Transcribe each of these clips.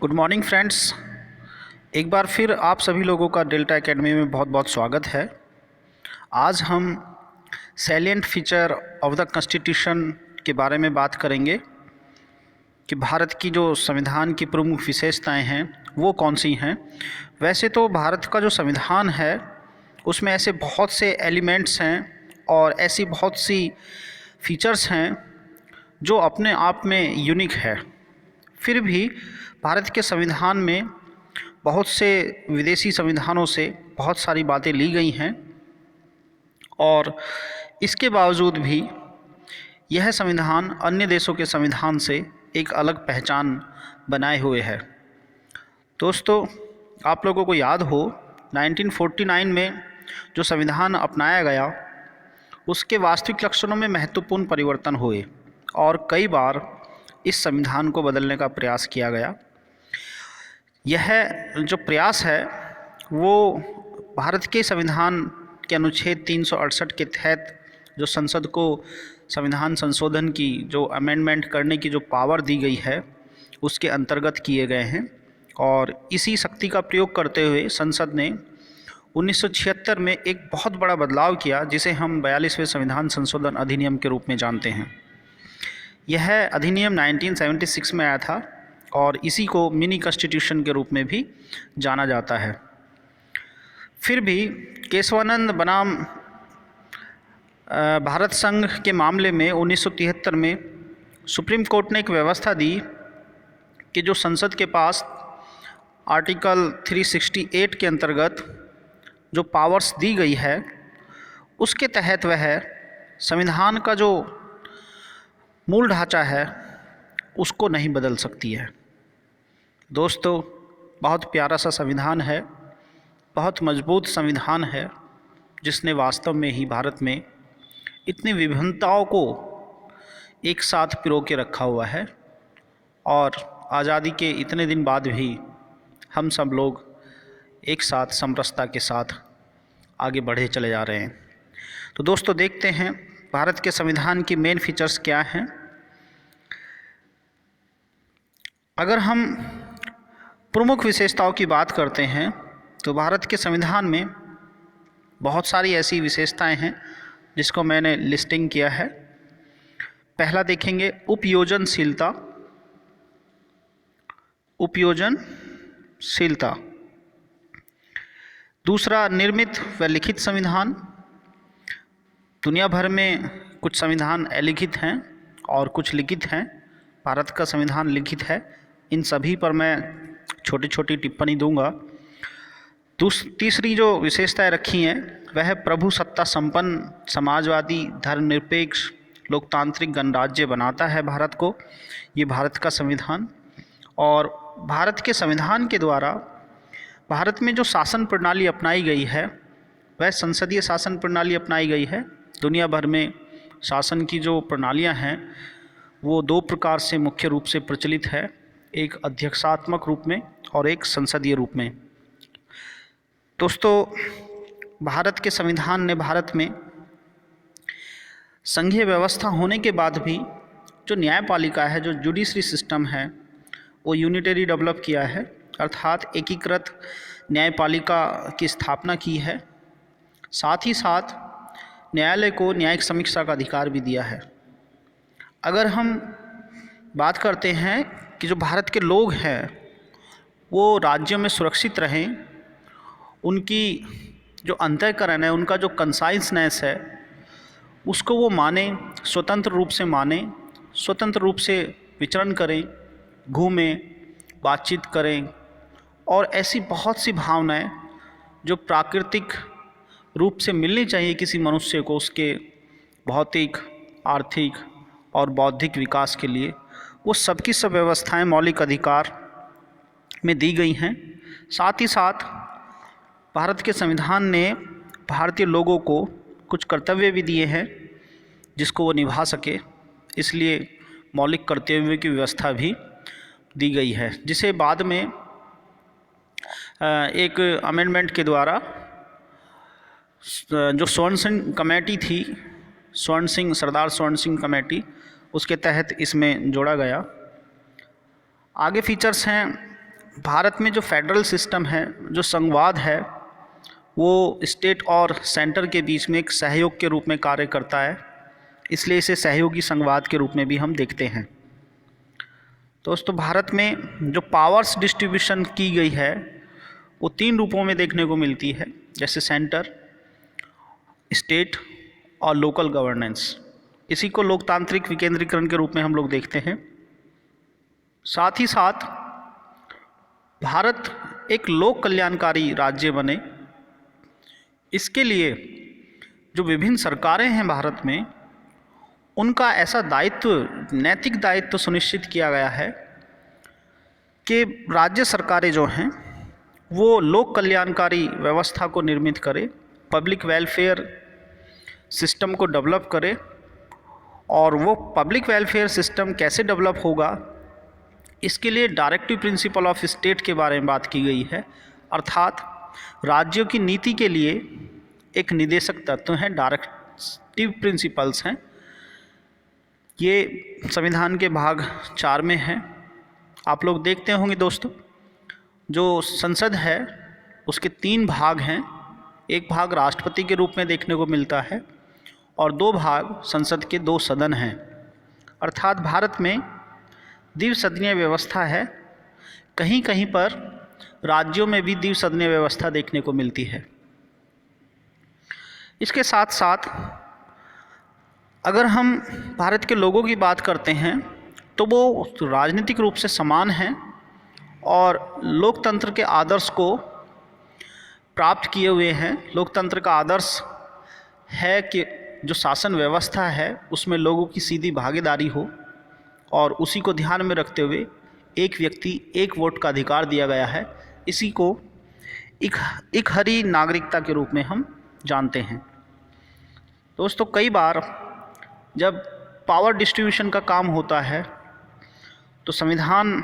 Good morning friends. एक बार फिर आप सभी लोगों का डेल्टा एकेडमी में बहुत बहुत स्वागत है। आज हम salient feature of the constitution के बारे में बात करेंगे कि भारत की जो संविधान की प्रमुख विशेषताएं हैं वो कौन सी हैं। वैसे तो भारत का जो संविधान है उसमें ऐसे बहुत से एलिमेंट्स हैं और ऐसी बहुत सी फीचर्स हैं जो अपने आप में यूनिक है। फिर भी भारत के संविधान में बहुत से विदेशी संविधानों से बहुत सारी बातें ली गई हैं और इसके बावजूद भी यह संविधान अन्य देशों के संविधान से एक अलग पहचान बनाए हुए है। दोस्तों, आप लोगों को याद हो 1949 में जो संविधान अपनाया गया उसके वास्तविक लक्षणों में महत्वपूर्ण परिवर्तन हुए और कई बार इस संविधान को बदलने का प्रयास किया गया। यह जो प्रयास है वो भारत के संविधान के अनुच्छेद 368 के तहत जो संसद को संविधान संशोधन की जो अमेंडमेंट करने की जो पावर दी गई है उसके अंतर्गत किए गए हैं और इसी शक्ति का प्रयोग करते हुए संसद ने 1976 में एक बहुत बड़ा बदलाव किया जिसे हम 42वें संविधान संशोधन अधिनियम के रूप में जानते हैं। यह अधिनियम 1976 में आया था और इसी को मिनी कॉन्स्टिट्यूशन के रूप में भी जाना जाता है। फिर भी केशवानंद बनाम भारत संघ के मामले में 1973 में सुप्रीम कोर्ट ने एक व्यवस्था दी कि जो संसद के पास आर्टिकल 368 के अंतर्गत जो पावर्स दी गई है उसके तहत वह संविधान का जो मूल ढांचा है उसको नहीं बदल सकती है। दोस्तों, बहुत प्यारा सा संविधान है, बहुत मजबूत संविधान है जिसने वास्तव में ही भारत में इतनी विभिन्नताओं को एक साथ पिरो के रखा हुआ है और आज़ादी के इतने दिन बाद भी हम सब लोग एक साथ समरसता के साथ आगे बढ़े चले जा रहे हैं। तो दोस्तों, देखते हैं भारत के संविधान की मेन फीचर्स क्या हैं। अगर हम प्रमुख विशेषताओं की बात करते हैं तो भारत के संविधान में बहुत सारी ऐसी विशेषताएं हैं जिसको मैंने लिस्टिंग किया है। पहला देखेंगे उपयोजनशीलता। उपयोजनशीलता। दूसरा, निर्मित व लिखित संविधान। दुनिया भर में कुछ संविधान अलिखित हैं और कुछ लिखित हैं। भारत का संविधान लिखित है। इन सभी पर मैं छोटी छोटी टिप्पणी दूंगा। तीसरी जो विशेषताएं रखी हैं वह प्रभु सत्ता संपन्न समाजवादी धर्मनिरपेक्ष लोकतांत्रिक गणराज्य बनाता है भारत को, ये भारत का संविधान। और भारत के संविधान के द्वारा भारत में जो शासन प्रणाली अपनाई गई है वह संसदीय शासन प्रणाली अपनाई गई है। दुनिया भर में शासन की जो प्रणालियां हैं वो दो प्रकार से मुख्य रूप से प्रचलित है, एक अध्यक्षात्मक रूप में और एक संसदीय रूप में। दोस्तों, भारत के संविधान ने भारत में संघीय व्यवस्था होने के बाद भी जो न्यायपालिका है, जो जुडिशरी सिस्टम है, वो यूनिटरी डेवलप किया है, अर्थात एकीकृत न्यायपालिका की स्थापना की है। साथ ही साथ न्यायालय को न्यायिक समीक्षा का अधिकार भी दिया है। अगर हम बात करते हैं कि जो भारत के लोग हैं वो राज्यों में सुरक्षित रहें, उनकी जो अंतःकरण है, उनका जो कंसाइंसनेस है उसको वो माने, स्वतंत्र रूप से माने, स्वतंत्र रूप से विचरण करें, घूमें, बातचीत करें और ऐसी बहुत सी भावनाएं जो प्राकृतिक रूप से मिलनी चाहिए किसी मनुष्य को उसके भौतिक, आर्थिक और बौद्धिक विकास के लिए, वो सबकी सब व्यवस्थाएं मौलिक अधिकार में दी गई हैं। साथ ही साथ भारत के संविधान ने भारतीय लोगों को कुछ कर्तव्य भी दिए हैं जिसको वो निभा सके, इसलिए मौलिक कर्तव्यों की व्यवस्था भी दी गई है, जिसे बाद में एक अमेंडमेंट के द्वारा जो स्वर्ण सिंह कमेटी थी, सरदार स्वर्ण सिंह कमेटी, उसके तहत इसमें जोड़ा गया। आगे फीचर्स हैं भारत में जो फेडरल सिस्टम है, जो संघवाद है, वो स्टेट और सेंटर के बीच में एक सहयोग के रूप में कार्य करता है, इसलिए इसे सहयोगी संघवाद के रूप में भी हम देखते हैं। दोस्तों, भारत में जो पावर्स डिस्ट्रीब्यूशन की गई है वो 3 रूपों में देखने को मिलती है, जैसे सेंटर, स्टेट और लोकल गवर्नेंस। इसी को लोकतांत्रिक विकेंद्रीकरण के रूप में हम लोग देखते हैं। साथ ही साथ भारत एक लोक कल्याणकारी राज्य बने, इसके लिए जो विभिन्न सरकारें हैं भारत में, उनका ऐसा दायित्व, नैतिक दायित्व सुनिश्चित किया गया है कि राज्य सरकारें जो हैं वो लोक कल्याणकारी व्यवस्था को निर्मित करें, पब्लिक वेलफेयर सिस्टम को डेवलप करें। और वो पब्लिक वेलफेयर सिस्टम कैसे डेवलप होगा, इसके लिए डायरेक्टिव प्रिंसिपल ऑफ स्टेट के बारे में बात की गई है, अर्थात राज्यों की नीति के लिए एक निदेशक तत्व हैं, डायरेक्टिव प्रिंसिपल्स हैं। ये संविधान के भाग 4 में है। आप लोग देखते होंगे दोस्तों, जो संसद है उसके 3 भाग हैं। एक भाग राष्ट्रपति के रूप में देखने को मिलता है और 2 भाग संसद के 2 सदन हैं, अर्थात भारत में द्विसदनीय व्यवस्था है। कहीं कहीं पर राज्यों में भी द्विसदनीय व्यवस्था देखने को मिलती है। इसके साथ साथ अगर हम भारत के लोगों की बात करते हैं तो वो राजनीतिक रूप से समान हैं और लोकतंत्र के आदर्श को प्राप्त किए हुए हैं। लोकतंत्र का आदर्श है कि जो शासन व्यवस्था है उसमें लोगों की सीधी भागीदारी हो, और उसी को ध्यान में रखते हुए एक व्यक्ति एक वोट का अधिकार दिया गया है। इसी को एक हरी नागरिकता के रूप में हम जानते हैं। दोस्तों, कई बार जब पावर डिस्ट्रीब्यूशन का काम होता है तो संविधान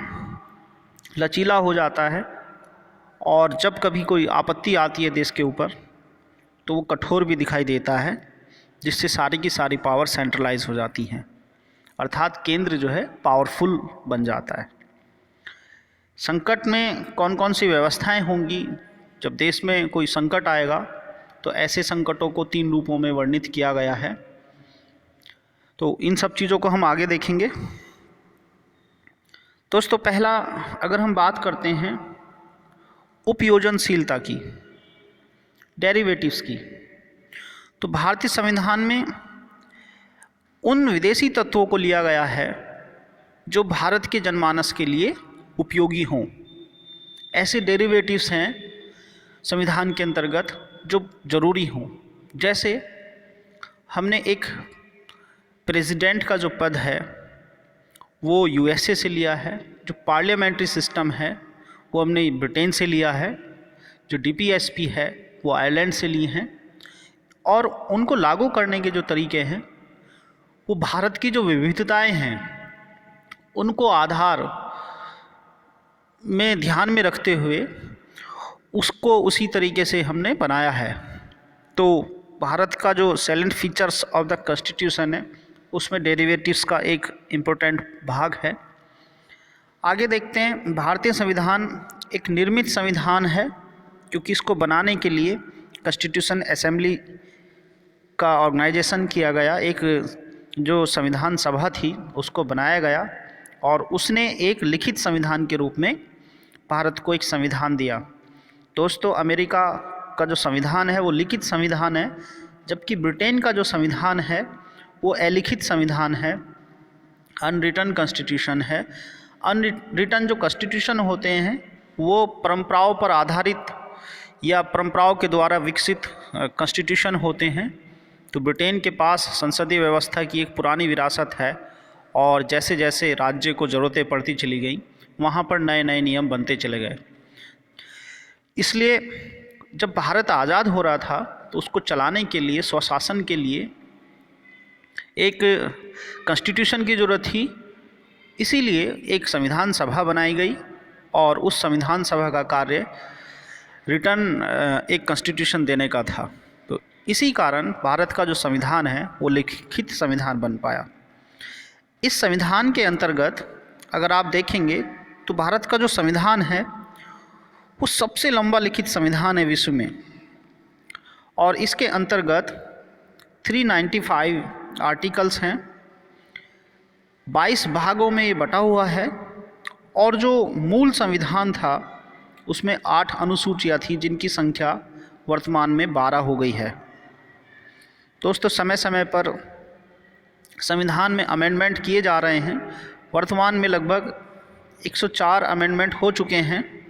लचीला हो जाता है, और जब कभी कोई आपत्ति आती है देश के ऊपर तो वो कठोर भी दिखाई देता है, जिससे सारी की सारी पावर सेंट्रलाइज हो जाती हैं, अर्थात केंद्र जो है पावरफुल बन जाता है। संकट में कौन कौन सी व्यवस्थाएं होंगी, जब देश में कोई संकट आएगा तो ऐसे संकटों को 3 रूपों में वर्णित किया गया है। तो इन सब चीज़ों को हम आगे देखेंगे। दोस्तों, पहला अगर हम बात करते हैं उपयोजनशीलता की, डेरिवेटिव्स की, तो भारतीय संविधान में उन विदेशी तत्वों को लिया गया है जो भारत के जनमानस के लिए उपयोगी हों। ऐसे डेरिवेटिव्स हैं संविधान के अंतर्गत जो ज़रूरी हों। जैसे हमने एक प्रेसिडेंट का जो पद है वो यूएसए से लिया है, जो पार्लियामेंट्री सिस्टम है वो हमने ब्रिटेन से लिया है, जो डीपीएसपी है वो आयरलैंड से लिए हैं, और उनको लागू करने के जो तरीके हैं वो भारत की जो विविधताएं हैं उनको आधार में ध्यान में रखते हुए उसको उसी तरीके से हमने बनाया है। तो भारत का जो सैलेंट फीचर्स ऑफ द कॉन्स्टिट्यूशन है उसमें डेरिवेटिव्स का एक इम्पोर्टेंट भाग है। आगे देखते हैं, भारतीय संविधान एक निर्मित संविधान है, क्योंकि इसको बनाने के लिए कॉन्स्टिट्यूशन असेंबली का ऑर्गेनाइजेशन किया गया। एक जो संविधान सभा थी उसको बनाया गया और उसने एक लिखित संविधान के रूप में भारत को एक संविधान दिया। दोस्तों, अमेरिका का जो संविधान है वो लिखित संविधान है, जबकि ब्रिटेन का जो संविधान है वो अलिखित संविधान है, अनरिटन कॉन्स्टिट्यूशन है। अनरिटन जो कॉन्स्टिट्यूशन होते हैं वो परंपराओं पर आधारित या परंपराओं के द्वारा विकसित कॉन्स्टिट्यूशन होते हैं। तो ब्रिटेन के पास संसदीय व्यवस्था की एक पुरानी विरासत है, और जैसे जैसे राज्य को ज़रूरतें पड़ती चली गई वहाँ पर नए नए नियम बनते चले गए। इसलिए जब भारत आज़ाद हो रहा था तो उसको चलाने के लिए, स्वशासन के लिए एक कॉन्स्टिट्यूशन की ज़रूरत थी। इसीलिए एक संविधान सभा बनाई गई और उस संविधान सभा का कार्य रिटर्न एक कॉन्स्टिट्यूशन देने का था। तो इसी कारण भारत का जो संविधान है वो लिखित संविधान बन पाया। इस संविधान के अंतर्गत अगर आप देखेंगे तो भारत का जो संविधान है वो सबसे लंबा लिखित संविधान है विश्व में, और इसके अंतर्गत 395 आर्टिकल्स हैं, 22 भागों में ये बटा हुआ है, और जो मूल संविधान था उसमें 8 अनुसूचियाँ थी जिनकी संख्या वर्तमान में 12 हो गई है। दोस्तों, समय समय पर संविधान में अमेंडमेंट किए जा रहे हैं। वर्तमान में लगभग 104 अमेंडमेंट हो चुके हैं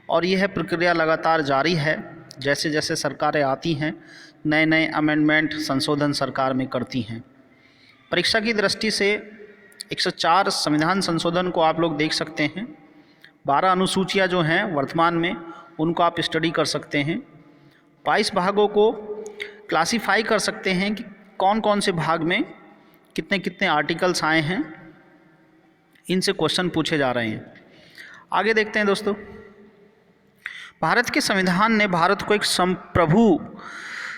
और यह प्रक्रिया लगातार जारी है। जैसे जैसे सरकारें आती हैं, नए नए अमेंडमेंट संशोधन सरकार में करती हैं। परीक्षा की दृष्टि से 104 संविधान संशोधन को आप लोग देख सकते हैं। 12 अनुसूचियाँ जो हैं वर्तमान में, उनको आप स्टडी कर सकते हैं। 22 भागों को क्लासीफाई कर सकते हैं कि कौन कौन से भाग में कितने कितने आर्टिकल्स आए हैं, इनसे क्वेश्चन पूछे जा रहे हैं। आगे देखते हैं दोस्तों। भारत के संविधान ने भारत को एक प्रभु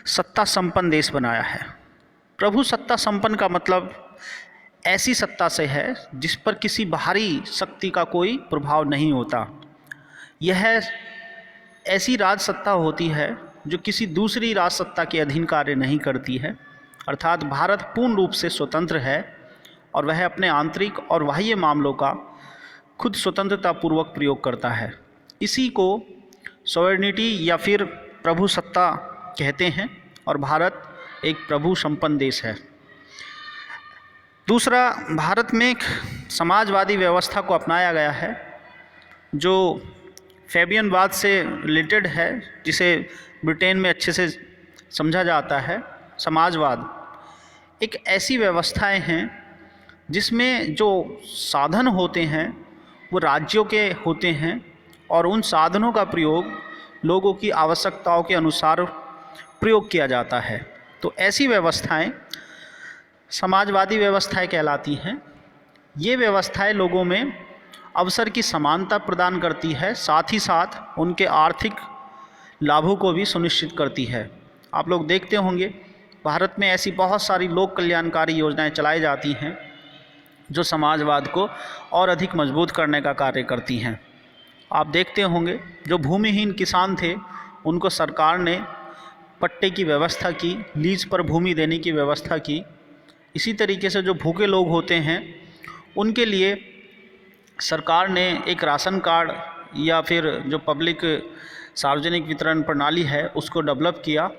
सत्ता संपन्न देश बनाया है। प्रभु सत्ता संपन्न का मतलब ऐसी सत्ता से है जिस पर किसी बाहरी शक्ति का कोई प्रभाव नहीं होता। यह ऐसी राज सत्ता होती है जो किसी दूसरी राज सत्ता के अधीन कार्य नहीं करती है। अर्थात भारत पूर्ण रूप से स्वतंत्र है और वह अपने आंतरिक और बाह्य मामलों का खुद स्वतंत्रतापूर्वक प्रयोग करता है। इसी को सॉवरेनिटी या फिर प्रभु सत्ता कहते हैं, और भारत एक प्रभु संपन्न देश है। दूसरा, भारत में एक समाजवादी व्यवस्था को अपनाया गया है जो फैबियनवाद से रिलेटेड है, जिसे ब्रिटेन में अच्छे से समझा जाता है। समाजवाद एक ऐसी व्यवस्थाएं हैं जिसमें जो साधन होते हैं वो राज्यों के होते हैं और उन साधनों का प्रयोग लोगों की आवश्यकताओं के अनुसार प्रयोग किया जाता है। तो ऐसी व्यवस्थाएं समाजवादी व्यवस्थाएं कहलाती हैं। ये व्यवस्थाएं लोगों में अवसर की समानता प्रदान करती है, साथ ही साथ उनके आर्थिक लाभों को भी सुनिश्चित करती है। आप लोग देखते होंगे भारत में ऐसी बहुत सारी लोक कल्याणकारी योजनाएं चलाई जाती हैं जो समाजवाद को और अधिक मजबूत करने का कार्य करती हैं। आप देखते होंगे जो भूमिहीन किसान थे उनको सरकार ने पट्टे की व्यवस्था की, लीज पर भूमि देने की व्यवस्था की। इसी तरीके से जो भूखे लोग होते हैं उनके लिए सरकार ने एक राशन कार्ड या फिर जो पब्लिक सार्वजनिक वितरण प्रणाली है उसको डेवलप किया।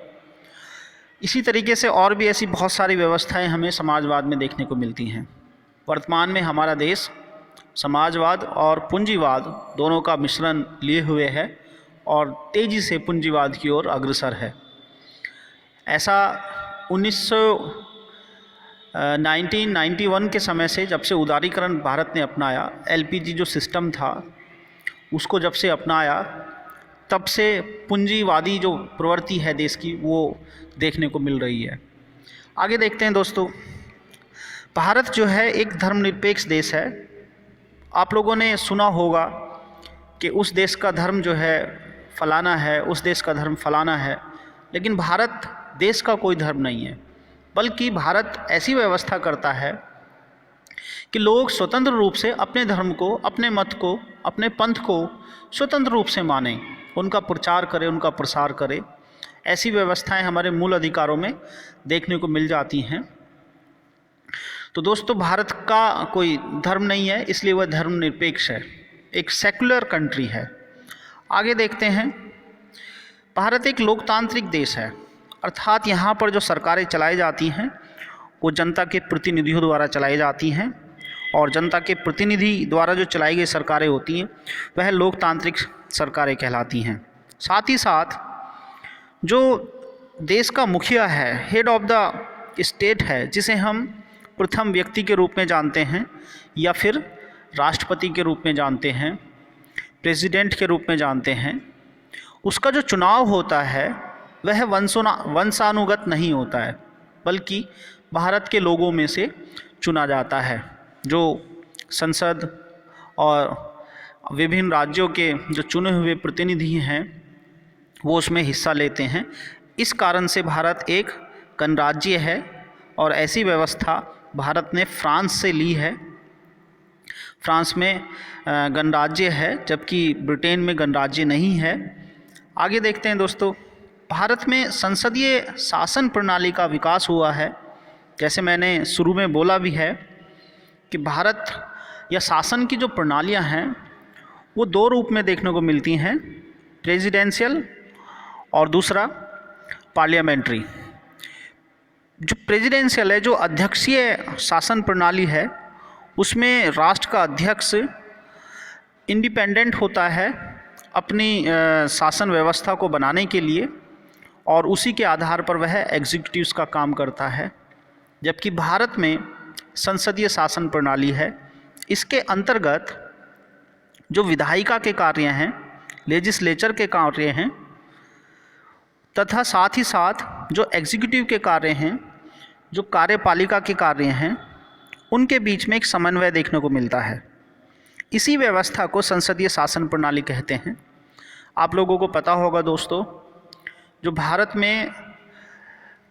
इसी तरीके से और भी ऐसी बहुत सारी व्यवस्थाएं हमें समाजवाद में देखने को मिलती हैं। वर्तमान में हमारा देश समाजवाद और पूंजीवाद दोनों का मिश्रण लिए हुए है और तेज़ी से पूंजीवाद की ओर अग्रसर है। ऐसा 1991 के समय से, जब से उदारीकरण भारत ने अपनाया, एलपीजी जो सिस्टम था उसको जब से अपनाया, तब से पूंजीवादी जो प्रवृत्ति है देश की वो देखने को मिल रही है। आगे देखते हैं दोस्तों। भारत जो है एक धर्मनिरपेक्ष देश है। आप लोगों ने सुना होगा कि उस देश का धर्म जो है फलाना है, उस देश का धर्म फलाना है, लेकिन भारत देश का कोई धर्म नहीं है, बल्कि भारत ऐसी व्यवस्था करता है कि लोग स्वतंत्र रूप से अपने धर्म को, अपने मत को, अपने पंथ को स्वतंत्र रूप से माने, उनका प्रचार करें, उनका प्रसार करें। ऐसी व्यवस्थाएं हमारे मूल अधिकारों में देखने को मिल जाती हैं। तो दोस्तों, भारत का कोई धर्म नहीं है, इसलिए वह धर्मनिरपेक्ष है, एक सेकुलर कंट्री है। आगे देखते हैं। भारत एक लोकतांत्रिक देश है, अर्थात यहाँ पर जो सरकारें चलाई जाती हैं वो जनता के प्रतिनिधियों द्वारा चलाई जाती हैं, और जनता के प्रतिनिधि द्वारा जो चलाई गई सरकारें होती हैं वह लोकतांत्रिक सरकारें कहलाती हैं। साथ ही साथ जो देश का मुखिया है, हेड ऑफ द स्टेट है, जिसे हम प्रथम व्यक्ति के रूप में जानते हैं या फिर राष्ट्रपति के रूप में जानते हैं, प्रेसिडेंट के रूप में जानते हैं, उसका जो चुनाव होता है वह वंशानुगत नहीं होता है, बल्कि भारत के लोगों में से चुना जाता है। जो संसद और विभिन्न राज्यों के जो चुने हुए प्रतिनिधि हैं वो उसमें हिस्सा लेते हैं। इस कारण से भारत एक गणराज्य है और ऐसी व्यवस्था भारत ने फ्रांस से ली है। फ्रांस में गणराज्य है, जबकि ब्रिटेन में गणराज्य नहीं है। आगे देखते हैं दोस्तों, भारत में संसदीय शासन प्रणाली का विकास हुआ है। जैसे मैंने शुरू में बोला भी है कि भारत या शासन की जो प्रणालियां हैं वो दो रूप में देखने को मिलती हैं, प्रेसिडेंशियल और दूसरा पार्लियामेंट्री। जो प्रेसिडेंशियल है, जो अध्यक्षीय शासन प्रणाली है, उसमें राष्ट्र का अध्यक्ष इंडिपेंडेंट होता है अपनी शासन व्यवस्था को बनाने के लिए और उसी के आधार पर वह एग्जीक्यूटिव्स का काम करता है। जबकि भारत में संसदीय शासन प्रणाली है, इसके अंतर्गत जो विधायिका के कार्य हैं, लेजिस्लेचर के कार्य हैं, तथा साथ ही साथ जो एग्जीक्यूटिव के कार्य हैं, जो कार्यपालिका के कार्य हैं, उनके बीच में एक समन्वय देखने को मिलता है। इसी व्यवस्था को संसदीय शासन प्रणाली कहते हैं। आप लोगों को पता होगा दोस्तों, जो भारत में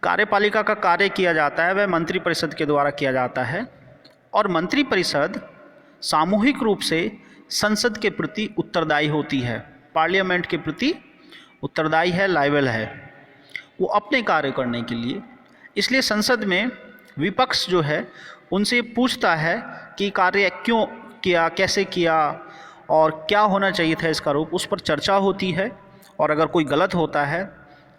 कार्यपालिका का कार्य किया जाता है वह मंत्रिपरिषद के द्वारा किया जाता है और मंत्रिपरिषद सामूहिक रूप से संसद के प्रति उत्तरदायी होती है, पार्लियामेंट के प्रति उत्तरदायी है, लायबल है वो अपने कार्य करने के लिए। इसलिए संसद में विपक्ष जो है उनसे पूछता है कि कार्य क्यों किया, कैसे किया और क्या होना चाहिए था इसका रूप, उस पर चर्चा होती है और अगर कोई गलत होता है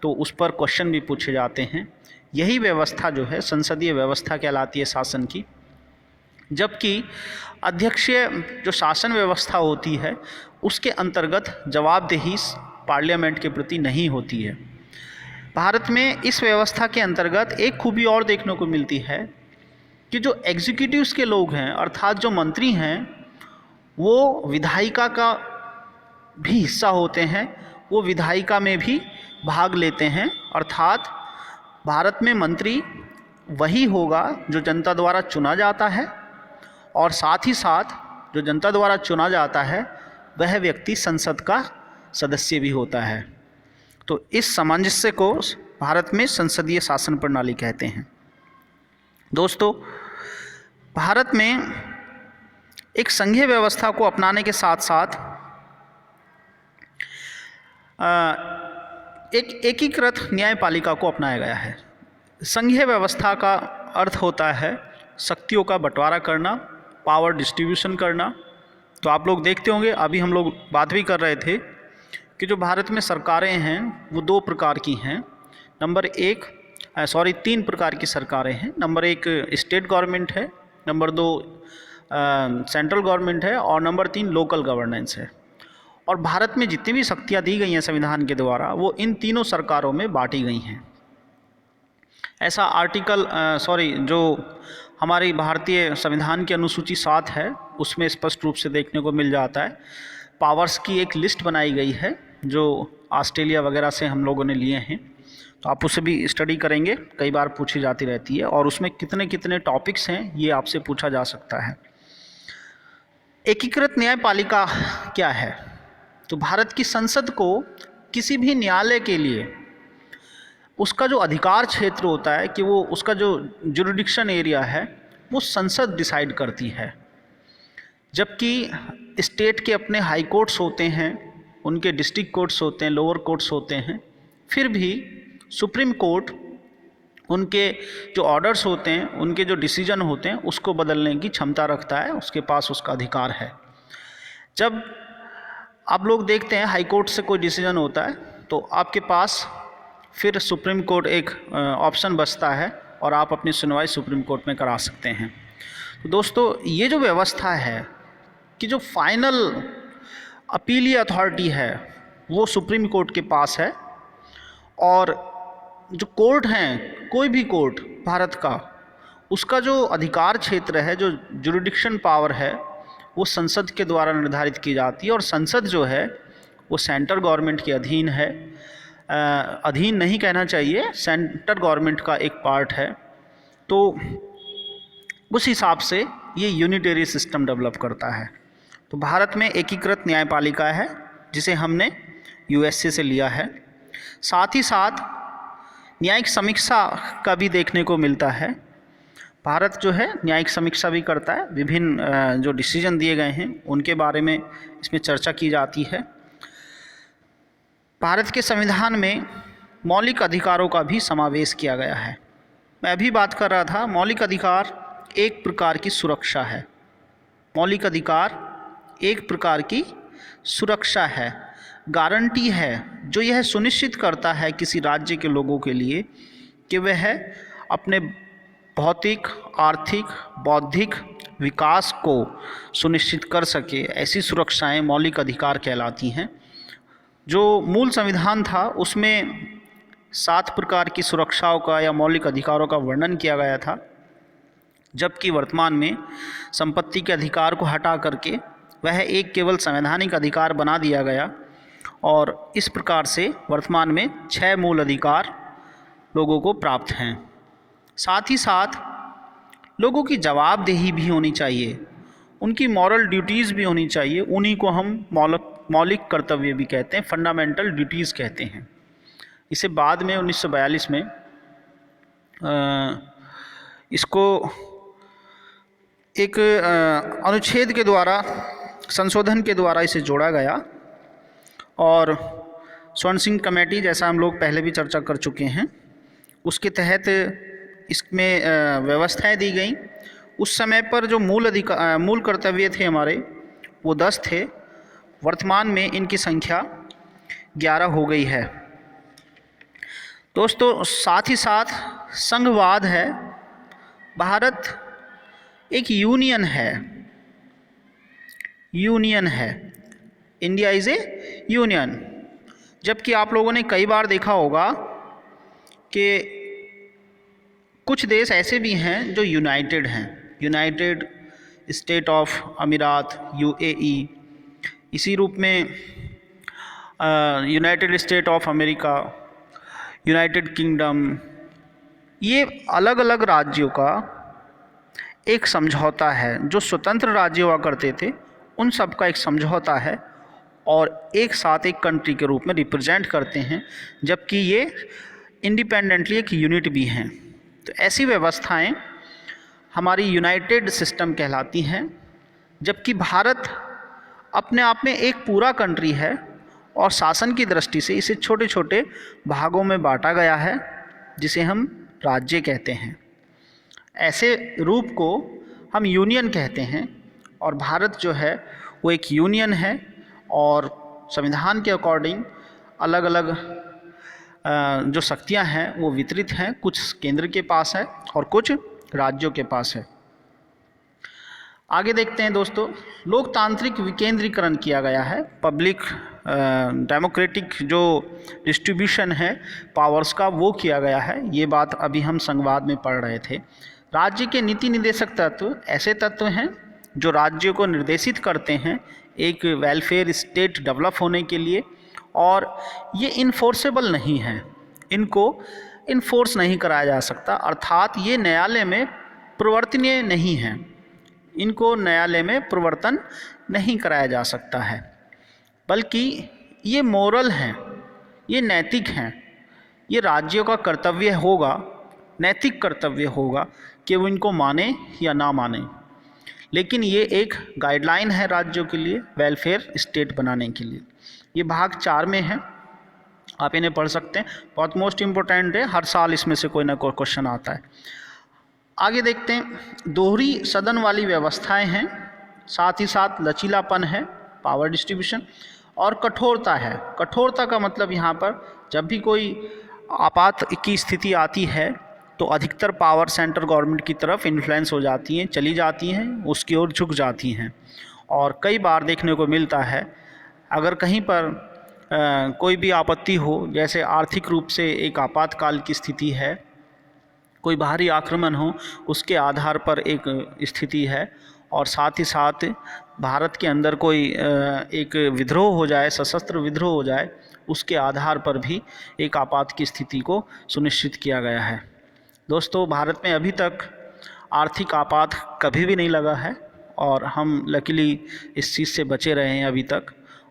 तो उस पर क्वेश्चन भी पूछे जाते हैं। यही व्यवस्था जो है संसदीय व्यवस्था कहलाती है शासन की। जबकि अध्यक्षीय जो शासन व्यवस्था होती है उसके अंतर्गत जवाबदेही पार्लियामेंट के प्रति नहीं होती है। भारत में इस व्यवस्था के अंतर्गत एक खूबी और देखने को मिलती है कि जो एग्जीक्यूटिव्स के लोग हैं, अर्थात जो मंत्री हैं, वो विधायिका का भी हिस्सा होते हैं, वो विधायिका में भी भाग लेते हैं। अर्थात भारत में मंत्री वही होगा जो जनता द्वारा चुना जाता है और साथ ही साथ जो जनता द्वारा चुना जाता है वह व्यक्ति संसद का सदस्य भी होता है। तो इस सामंजस्य को भारत में संसदीय शासन प्रणाली कहते हैं। दोस्तों, भारत में एक संघीय व्यवस्था को अपनाने के साथ साथ एक एकीकृत न्यायपालिका को अपनाया गया है। संघीय व्यवस्था का अर्थ होता है शक्तियों का बंटवारा करना, पावर डिस्ट्रीब्यूशन करना। तो आप लोग देखते होंगे, अभी हम लोग बात भी कर रहे थे कि जो भारत में सरकारें हैं वो दो प्रकार की हैं। तीन प्रकार की सरकारें हैं। नंबर 1 स्टेट गवर्नमेंट है, नंबर 2 सेंट्रल गवर्नमेंट है और नंबर 3 लोकल गवर्नेंस है। और भारत में जितनी भी शक्तियाँ दी गई हैं संविधान के द्वारा वो इन तीनों सरकारों में बांटी गई हैं। ऐसा जो हमारी भारतीय संविधान की अनुसूची 7 है उसमें स्पष्ट रूप से देखने को मिल जाता है। पावर्स की एक लिस्ट बनाई गई है जो ऑस्ट्रेलिया वगैरह से हम लोगों ने लिए हैं, तो आप उसे भी स्टडी करेंगे, कई बार पूछी जाती रहती है और उसमें कितने कितने टॉपिक्स हैं ये आपसे पूछा जा सकता है। एकीकृत न्यायपालिका क्या है? तो भारत की संसद को किसी भी न्यायालय के लिए उसका जो अधिकार क्षेत्र होता है कि वो उसका जो जुरिडिक्शन एरिया है वो संसद डिसाइड करती है। जबकि स्टेट के अपने हाई कोर्ट्स होते हैं, उनके डिस्ट्रिक्ट कोर्ट्स होते हैं, लोअर कोर्ट्स होते हैं, फिर भी सुप्रीम कोर्ट उनके जो ऑर्डर्स होते हैं, उनके जो डिसीजन होते हैं उसको बदलने की क्षमता रखता है, उसके पास उसका अधिकार है। जब आप लोग देखते हैं हाई कोर्ट से कोई डिसीजन होता है तो आपके पास फिर सुप्रीम कोर्ट एक ऑप्शन बचता है और आप अपनी सुनवाई सुप्रीम कोर्ट में करा सकते हैं। तो दोस्तों, ये जो व्यवस्था है कि जो फाइनल अपीलीय अथॉरिटी है वो सुप्रीम कोर्ट के पास है और जो कोर्ट हैं, कोई भी कोर्ट भारत का, उसका जो अधिकार क्षेत्र है, जो जुरिडिक्शन पावर है, वो संसद के द्वारा निर्धारित की जाती है। और संसद जो है वो सेंट्रल गवर्नमेंट के अधीन है, अधीन नहीं कहना चाहिए, सेंट्रल गवर्नमेंट का एक पार्ट है। तो उस हिसाब से ये यूनिटरी सिस्टम डेवलप करता है। तो भारत में एकीकृत न्यायपालिका है जिसे हमने यूएसए से लिया है। साथ ही साथ न्यायिक समीक्षा का भी देखने को मिलता है। भारत जो है न्यायिक समीक्षा भी करता है, विभिन्न जो डिसीजन दिए गए हैं उनके बारे में इसमें चर्चा की जाती है। भारत के संविधान में मौलिक अधिकारों का भी समावेश किया गया है। मैं अभी बात कर रहा था, मौलिक अधिकार एक प्रकार की सुरक्षा है। मौलिक अधिकार एक प्रकार की सुरक्षा है, गारंटी है, जो यह सुनिश्चित करता है किसी राज्य के लोगों के लिए कि वह अपने भौतिक, आर्थिक, बौद्धिक विकास को सुनिश्चित कर सके। ऐसी सुरक्षाएं मौलिक अधिकार कहलाती हैं। जो मूल संविधान था उसमें 7 प्रकार की सुरक्षाओं का या मौलिक अधिकारों का वर्णन किया गया था, जबकि वर्तमान में संपत्ति के अधिकार को हटा करके वह एक केवल संवैधानिक अधिकार बना दिया गया और इस प्रकार से वर्तमान में 6 मूल अधिकार लोगों को प्राप्त हैं। साथ ही साथ लोगों की जवाबदेही भी होनी चाहिए, उनकी मॉरल ड्यूटीज़ भी होनी चाहिए। उन्हीं को हम मौलिक कर्तव्य भी कहते हैं, फंडामेंटल ड्यूटीज़ कहते हैं। इसे बाद में 1942 में इसको एक अनुच्छेद के द्वारा, संशोधन के द्वारा इसे जोड़ा गया और स्वर्ण सिंह कमेटी, जैसा हम लोग पहले भी चर्चा कर चुके हैं, उसके तहत इसमें व्यवस्थाएं दी गई। उस समय पर जो मूल कर्तव्य थे हमारे वो 10 थे। वर्तमान में इनकी संख्या 11 हो गई है। दोस्तों, साथ ही साथ संघवाद है। भारत एक यूनियन है, इंडिया इज़ ए यूनियन। जबकि आप लोगों ने कई बार देखा होगा कि कुछ देश ऐसे भी हैं जो यूनाइटेड हैं, यूनाइटेड स्टेट ऑफ अमीरात, UAE, इसी रूप में United state of America, United kingdom, ये अलग अलग राज्यों का एक समझौता है। जो स्वतंत्र राज्य हुआ करते थे उन सब का एक समझौता है और एक साथ एक कंट्री के रूप में रिप्रेजेंट करते हैं, जबकि ये इंडिपेंडेंटली एक यूनिट भी हैं। तो ऐसी व्यवस्थाएं हमारी यूनाइटेड सिस्टम कहलाती हैं। जबकि भारत अपने आप में एक पूरा कंट्री है और शासन की दृष्टि से इसे छोटे छोटे भागों में बांटा गया है, जिसे हम राज्य कहते हैं। ऐसे रूप को हम यूनियन कहते हैं और भारत जो है वो एक यूनियन है और संविधान के अकॉर्डिंग अलग अलग जो शक्तियां हैं वो वितरित हैं। कुछ केंद्र के पास है और कुछ राज्यों के पास है। आगे देखते हैं दोस्तों, लोकतांत्रिक विकेंद्रीकरण किया गया है। पब्लिक डेमोक्रेटिक जो डिस्ट्रीब्यूशन है पावर्स का वो किया गया है। ये बात अभी हम संवाद में पढ़ रहे थे। राज्य के नीति निर्देशक तत्व ऐसे तत्व हैं जो राज्य को निर्देशित करते हैं एक वेलफेयर स्टेट डेवलप होने के लिए, और ये इन्फोर्सेबल नहीं है, इनको इन्फोर्स नहीं कराया जा सकता, अर्थात ये न्यायालय में प्रवर्तनीय नहीं हैं, इनको न्यायालय में प्रवर्तन नहीं कराया जा सकता है, बल्कि ये मोरल हैं, ये नैतिक हैं। ये राज्यों का कर्तव्य होगा, नैतिक कर्तव्य होगा कि वो इनको माने या ना माने, लेकिन ये एक गाइडलाइन है राज्यों के लिए वेलफेयर स्टेट बनाने के लिए। ये भाग 4 में है, आप इन्हें पढ़ सकते हैं, बहुत मोस्ट इम्पोर्टेंट है, हर साल इसमें से कोई ना कोई क्वेश्चन आता है। आगे देखते हैं, दोहरी सदन वाली व्यवस्थाएं हैं, साथ ही साथ लचीलापन है, पावर डिस्ट्रीब्यूशन, और कठोरता है। कठोरता का मतलब यहाँ पर जब भी कोई आपात की स्थिति आती है तो अधिकतर पावर सेंट्रल गवर्नमेंट की तरफ इन्फ्लुएंस हो जाती हैं, चली जाती हैं, उसकी ओर झुक जाती हैं। और कई बार देखने को मिलता है अगर कहीं पर कोई भी आपत्ति हो, जैसे आर्थिक रूप से एक आपातकाल की स्थिति है, कोई बाहरी आक्रमण हो, उसके आधार पर एक स्थिति है, और साथ ही साथ भारत के अंदर कोई एक विद्रोह हो जाए, सशस्त्र विद्रोह हो जाए, उसके आधार पर भी एक आपात की स्थिति को सुनिश्चित किया गया है। दोस्तों, भारत में अभी तक आर्थिक आपात कभी भी नहीं लगा है और हम लकीली इस चीज़ से बचे रहे हैं अभी तक,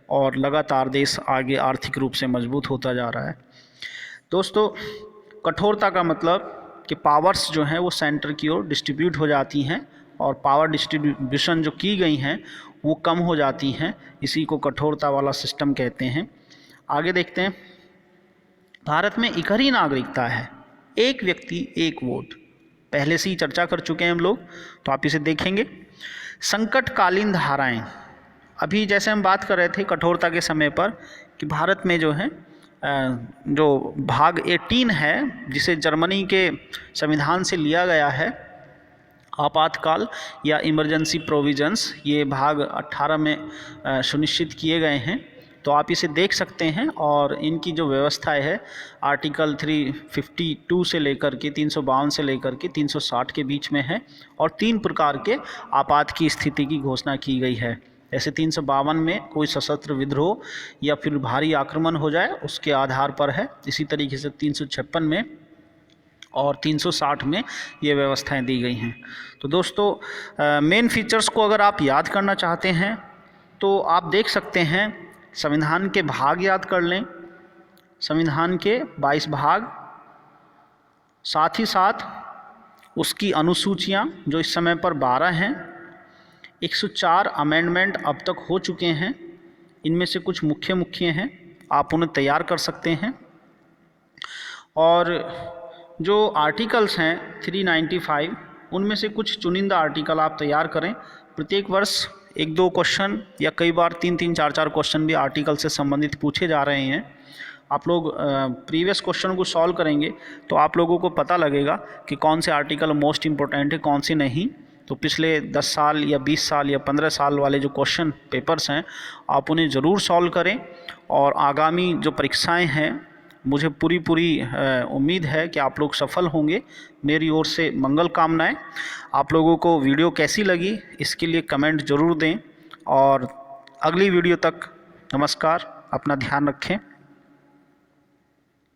और लगातार देश आगे आर्थिक रूप से मजबूत होता जा रहा है। दोस्तों, कठोरता का मतलब कि पावर्स जो हैं वो सेंटर की ओर डिस्ट्रीब्यूट हो जाती हैं और पावर डिस्ट्रीब्यूशन जो की गई हैं वो कम हो जाती हैं। इसी को कठोरता वाला सिस्टम कहते हैं। आगे देखते हैं, भारत में इकहरी नागरिकता है, एक व्यक्ति एक वोट। पहले से ही चर्चा कर चुके हैं हम लोग, तो आप इसे देखेंगे। संकटकालीन धाराएं, अभी जैसे हम बात कर रहे थे कठोरता के समय पर कि भारत में जो है जो भाग 18 है जिसे जर्मनी के संविधान से लिया गया है, आपातकाल या इमरजेंसी प्रोविजंस, ये भाग 18 में सुनिश्चित किए गए हैं। तो आप इसे देख सकते हैं और इनकी जो व्यवस्थाएं है आर्टिकल 352 से लेकर के 352 से लेकर के 360 के बीच में है और 3 प्रकार के आपात की स्थिति की घोषणा की गई है। जैसे 352 में कोई सशस्त्र विद्रोह या फिर भारी आक्रमण हो जाए उसके आधार पर है। इसी तरीके से 356 में और 360 में ये व्यवस्थाएं दी गई हैं। तो दोस्तों मेन फीचर्स को अगर आप याद करना चाहते हैं तो आप देख सकते हैं, संविधान के भाग याद कर लें, संविधान के 22 भाग, साथ ही साथ उसकी अनुसूचियां जो इस समय पर 12 हैं, 104 अमेंडमेंट अब तक हो चुके हैं। इनमें से कुछ मुख्य हैं, आप उन्हें तैयार कर सकते हैं। और जो आर्टिकल्स हैं 395, उनमें से कुछ चुनिंदा आर्टिकल आप तैयार करें। प्रत्येक वर्ष 1-2 क्वेश्चन या कई बार 3-3, 4-4 क्वेश्चन भी आर्टिकल से संबंधित पूछे जा रहे हैं। आप लोग प्रीवियस क्वेश्चन को सॉल्व करेंगे तो आप लोगों को पता लगेगा कि कौन से आर्टिकल मोस्ट इम्पोर्टेंट है, कौन से नहीं। तो पिछले 10 साल या 20 साल या 15 साल वाले जो क्वेश्चन पेपर्स हैं आप उन्हें ज़रूर सॉल्व करें। और आगामी जो परीक्षाएं हैं मुझे पूरी उम्मीद है कि आप लोग सफल होंगे। मेरी ओर से मंगल कामनाएं। आप लोगों को वीडियो कैसी लगी इसके लिए कमेंट ज़रूर दें और अगली वीडियो तक नमस्कार, अपना ध्यान रखें।